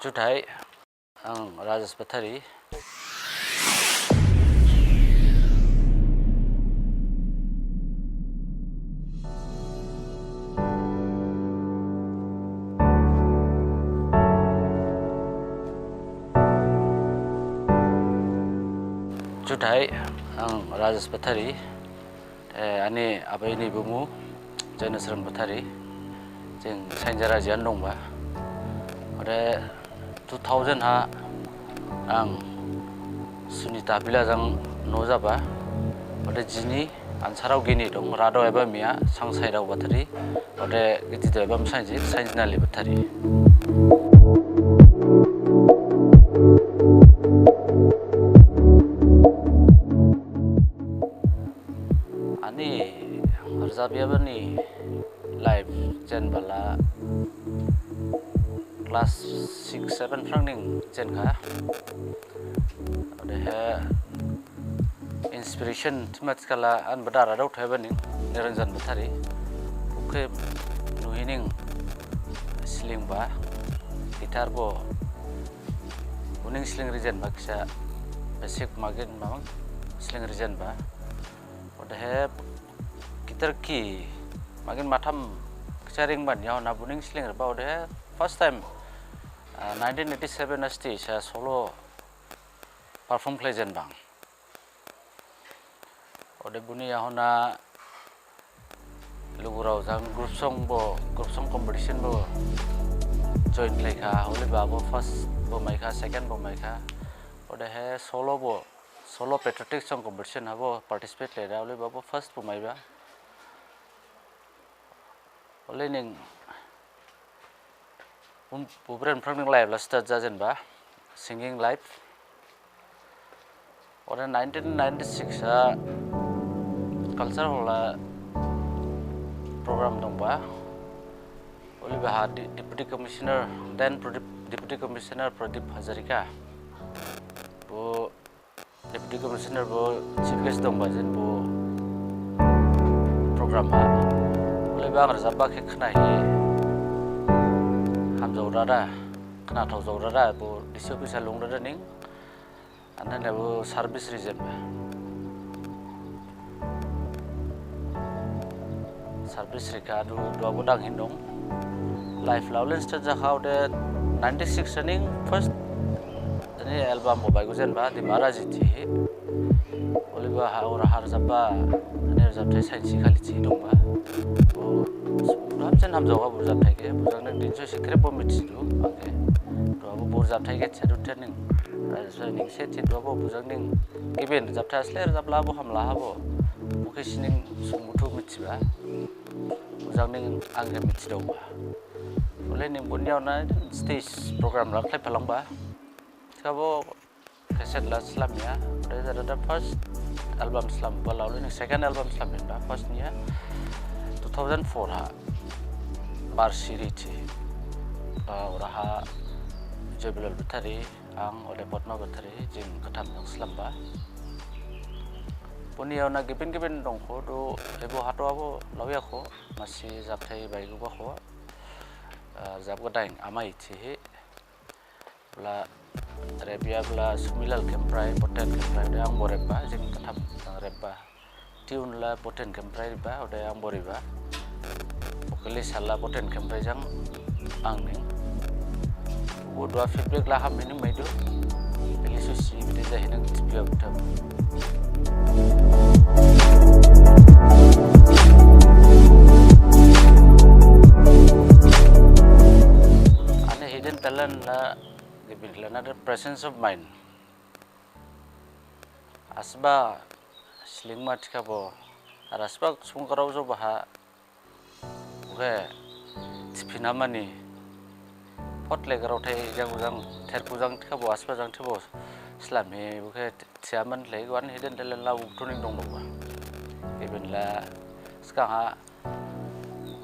जुथाइ आं राजेश बाथारि जुथाइ आं राजेश बाथारि आंनि आबायनि बुमु जनसरन बाथारि जों साइनजारा जियान दंबा आरो 2000 हा आं सुनिता बिलाजों न' जाबा आरो जिनि आनसाराव गिनि दं रादाव एबा मिया सांसाइराव बाथारि आरो गिदिर एबा साइन्सि साइन्सनालि बाथारि आंनि रोजाबियाबोनि लाइफ जेनबाला क्लास 6-7 फ्रांनिं जेनखा आरो इंस्पिरेशन थिमाथिखाला आंबो दारा दाव थायबानि निरंजन बाथारि उखे नुहिनिं स्लिंबा गिटार बो उनिं स्लिं रिजेन बाक्सा बेसिक मागिन मां स्लिं रिजेन बा आरो गिटार की मागिन माथाम चारिं बानियाव ना बुनिं स्लिं रबा आरो first time 1987 stage solo perform प्लेजेन बां और बुनियाव ना लोगोराव जां ग्रुप सॉन्ग कंपटीशन बो जॉइन लाइका होले बाबो फर्स्ट बो माइका सेकंड बो माइका और सोलो पेट्रियोटिक सॉन्ग कंपटीशन हाबो पार्टिसिपेट लेरा होले बाबो फर्स्ट बो माइबा होले निं बुब्रेन फ्रांनिं लाइव ला स्टार्ट जाजेनबा सिंगिंग लाइव और 1996 कल्चर हॉल प्रोग्राम दंबा होले बहा deputy commissioner then deputy commissioner Pradip Hazarika वो डिप्टी कमिश्नर वो चीफ गेस्ट दंबा जेन वो प्रोग्राम हा होले बा आंगर जाबा के खनाहि हामजौरादा खोनाथाव जौरादा वो डिसि अफिसार लंरादा निं आनना वो सार्भिस रिजेन सार्भिस रिका दुआबो दांहिन दं लाइफ लावलेन स्टार्ट जाखाव दे 96 निं फर्स्ट नि एल्बाम बो बायगो जेनबा दिमारा जिति ओलिबा हावर हार जाबा ने जाबथाय साइन्सि खालिथि दंबा ओ रामजन हामजौआ बुरजाबथाय के बुरजांनो दिनसो सिक्रेट बो मिथिदु आंके दुआबो बुरजाबथाय के छेदुथे निं राजस्व निं सेथि दुआबो बुरजांनिं गिबेन जाबथाय असले जाबलाबो हामला हाबो ओकेसिनिं सुमुथु मिथिबा बुरजांनिं आंके मिथिदौबा ओले निं बुनियाव ना स्टेज प्रोग्राम ला खायफालांबा सिखाबो कैसेट ला स्लामिया आरो दा फर्स्ट एल्बाम स्लाम बालावले निं सेकंड एल्बाम स्लामिया फर्स्ट निया 2004 हा बारसिरिथि औराहा जयबिलाल बाथारि आं ओले पद्मा बाथारि जों गोथामजों स्लामबा बुनियाव ना गिबिन दंखो दो एबो हातोआबो लावयाखो मासि जाबथाय बायगोबाखो जाबगदाय आमाइथि ब्ला रेबियाब्ला सुमिलाल केमप्राय पटेन केमप्राय आं बरेबा जों गोथाम रेबा टिउन ला पटेन केमप्राय बा ओदे आं बरेबा वोकलिस्ट ला पटेन केमप्राय जों आंनि बडवा फीडबैक ला हामैनो मैदो बेलिसुसि बिदि जाहैनो टिपिया बुथाम आने हिडन टैलेंट ला गिबिला ना प्रेजेंस ऑफ माइंड आसबा स्लिं माथिखाबो आसबा संगराव जो बहा ओके टिपिना मानि फटलेगराव थाय जां थेरपुजां थिखाबो आसबा जां थिबो स्लामि ओके थियामन लेगवान हिडन टैलेंट ला उक्टुनिं दंबा गिबिला सिगाहा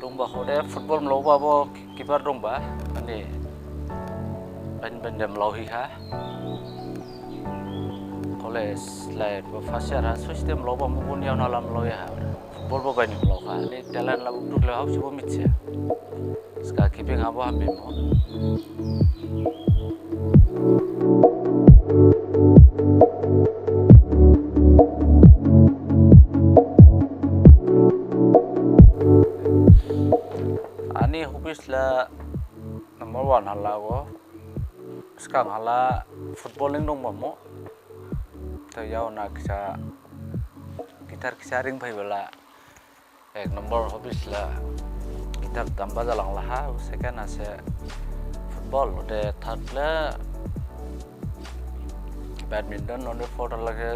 दंबा खदे फुटबल मलावबाबो कीपार दंबा माने बन मलावहिखा college life first year first time मलावबा मुबुनियाव नाला मलावया फुटबल बो बायनि मलावखा ने टैलेंट ला उक्टुले हावसिबो मिथिया सिगा कीपिं आबो हामिमो one hala go skang hala footballing dong mamo to yaw na kisa gitar kisa ring phai bala ek number hobbies la gitar tamba jalang laha second ase football de third la badminton on the fourth lage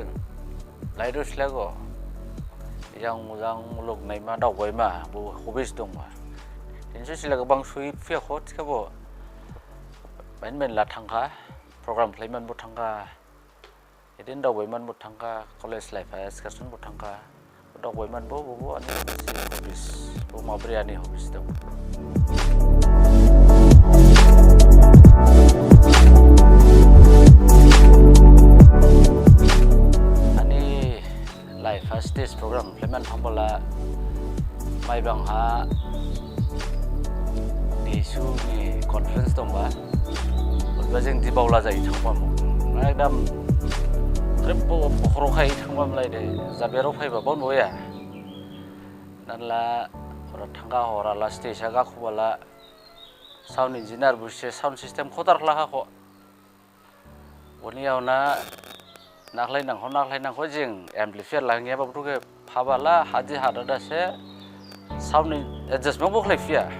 laidus lago yang muluk nai ma dau goi ma bu hobbies dong ma insu sila bang sui fia khot ka bo ben la thangka program playman bu thangka edin dau goi man bu thangka college life excursion bu thangka dau goi man bo ani hobbies bu ma briani hobbies dong first stage program playman hambola mai bang ha di su ni conference dong ba bajeng di baula jai thangba mo ekdam trip bo khoro khai thangba lai de zabero phai ba bon boya nan la ora thanga ora la stage ga khobala sound engineer bu se sound system khodar la ha kho boniyauna naklai nang ho jing amplifier langya ba buke phabala haji hadada se sound adjustment bo khlai fia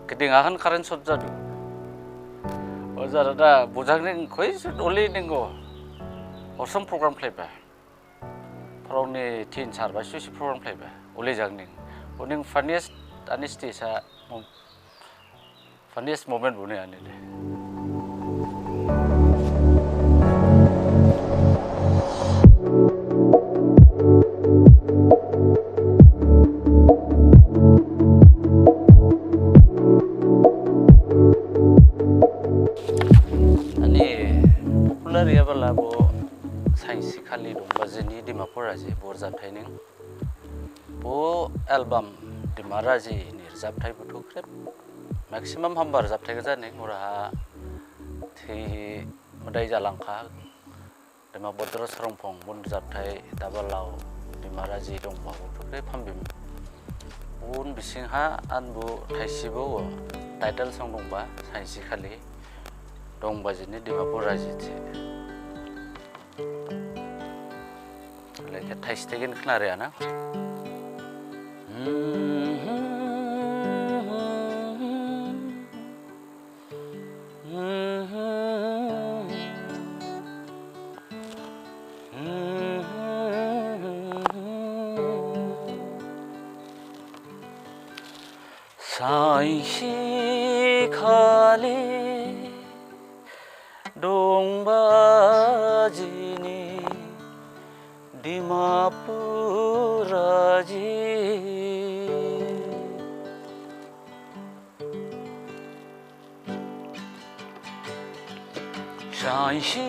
kedinga kan current shot jadu ozarada bujang ning khoi oli ningo osam program play ba prone 3-4 ba susi program play ba oli jang ning oning funniest anesthesia funniest moment bune ani de kali dong bajeni di maporaji borjab thaining bo album di maraji nirzab thai butukrep maximum hambar jab thai jane ora thi madai jalangkha dema bodro sarongphong bun jab thai dabalau di maraji dong ba butukrep phambim bun bisingha anbu thaisibo title song dong ba saisi khali dong bajeni di maporaji thi like taste again knare ana sai shi khale dong bajini Dimapuraji Shanshi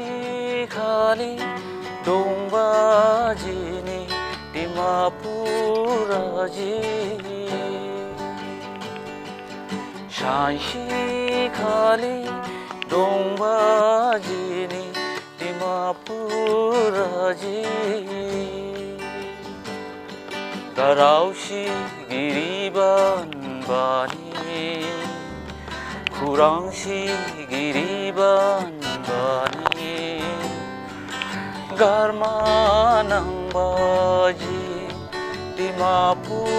khali dongbajini Dimapuraji Shanshi khali dongbajini Dimapuraji Garaushi giriban bani Kurangshi giriban bani Garmanang baji Dimapuraji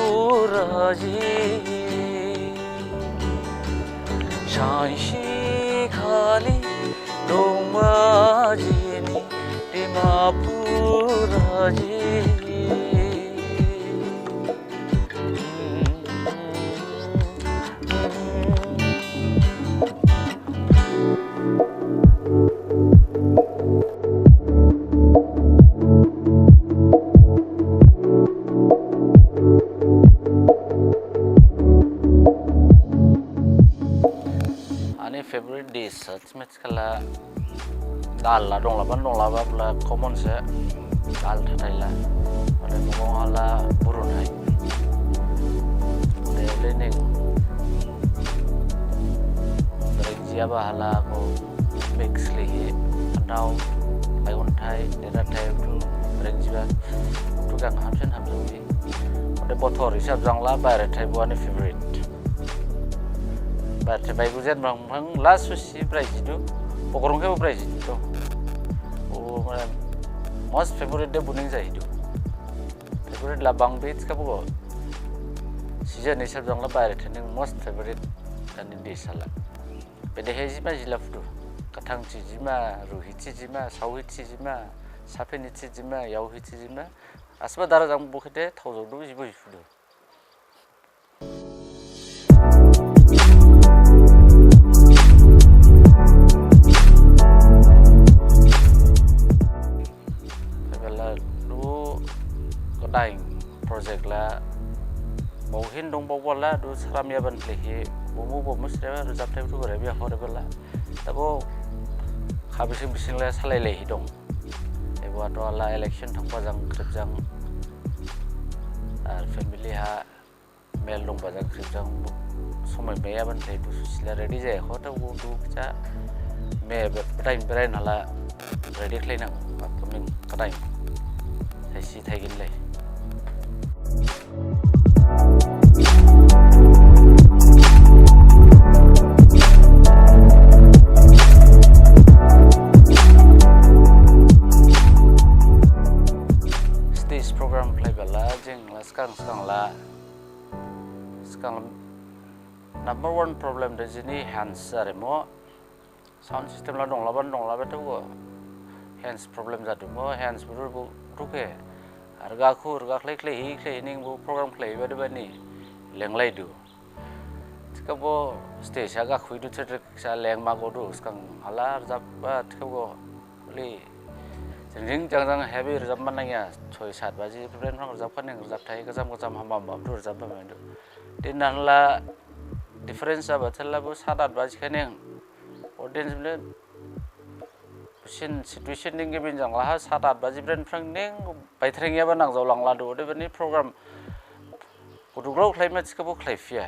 Shanshi khali dongbajini Dimapuraji favorite dish match kala dal la dong la bla common se dal thai la ane mong hala burun hai de lening dia ba hala ko mix li andau ai on thai de ra thai tu rengjiba tu kan hamsen hamsen de bothor hisab jangla bare thai bo ani favorite Baru baik ujian bang last susi prize itu, pokoknya ke prize itu. Oh mana most favorite dia buning saya itu. Favorite lah bang beats kamu season ni sebab jangla bayar training most favorite dan ini salah. Pada hari ini masih lafdu. Katang cizima, ruhi cizima, sawi cizima, sapi ni cizima, yauhi cizima. Asal darah jang bukan deh, tahu dulu ibu ibu. Daing project la mauhin dong bawa la du seram ya ban lehi bumu musra rezap tai tu berabi hore bela tabo habising bising la salai lehi dong ebo ato ala election thangpa jang kripjang ar family ha mel dong bajang kripjang somai me ya ban lehi du sila ready jai hota wo du cha me time brain hala ready klena upcoming kadai thai si thai gin lai stage program play bela jeng sekarang number one problem di sini hands mo sound system la dong laban tu hands problem jatuh mo hands buru ruke harga klei ini bu program klei bade ni lenglai du kabo stage aga khui du cedek sa leng ma go du skang halar jab ba kabo li jeng jang heavy jab mananya 6-7 baji plan rang jab kan jab thai ka jam hamba dur jab ba du dinan la difference ba thalla bu 7-8 baji khaneng audience le situation ning gebin jang lah 7-8 baji brand frang ning bai threng ya banang jaw lang la do de bani program kudugrau climate ka bo claifia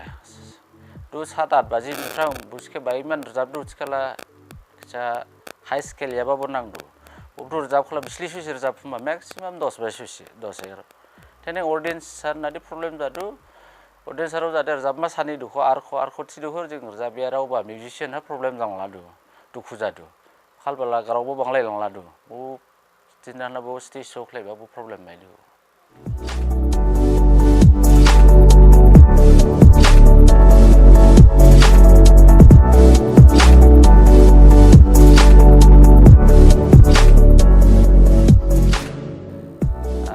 do 7-8 baji frang buske bai man rajab do skala cha high scale ya ba bonang do obro rajab khla bisli su rajab ma maximum 10 baji su 10 er tene audience sar na di problem da do audience aro da rajab ma sani do ar kho ti do jing rajab ya raw ba musician ha problem jang la do duku ja do hal bala garau bo banglai lang ladu bu tinana bo stage show klei ba bu problem mai du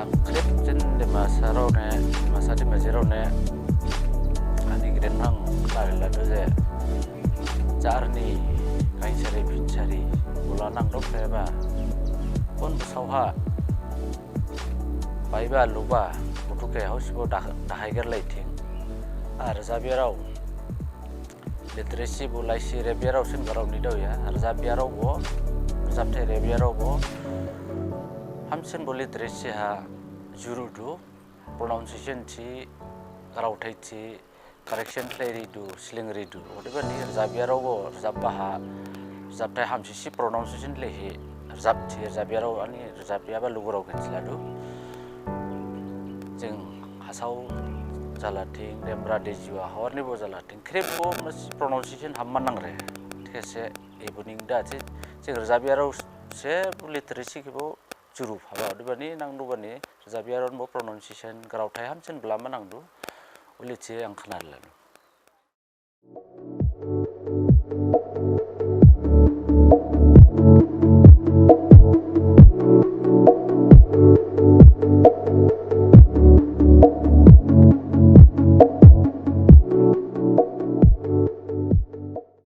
akrip jin de masaro ne masadi majero ne ani giden nang ladu je jarni kain cari bincari bulanang dok ba pun besauha baiba luba utuke hosbo dahai ger laiting ar zabirau literacy bulai si rebirau sin garau ni do ya ar zabirau bo zabte rebirau bo hamsin bo literacy ha jurudu pronunciation ci garau thai ci correction play ridu sling ridu odeba ni zabiarau bo zabaha zabtai hamsi si pronunciation lehi zabti zabiarau ani zabiaba lugurau kensladu jeng hasau jalating demra dejiwa horni bo jalating kripbo mas pronunciation hammanang re these ebuning da jeng zabiarau se literacy kibo juru haba odeba ni nangdu bani zabiarau bo pronunciation garau thai hamsin blama nangdu ulice yang kenal lalu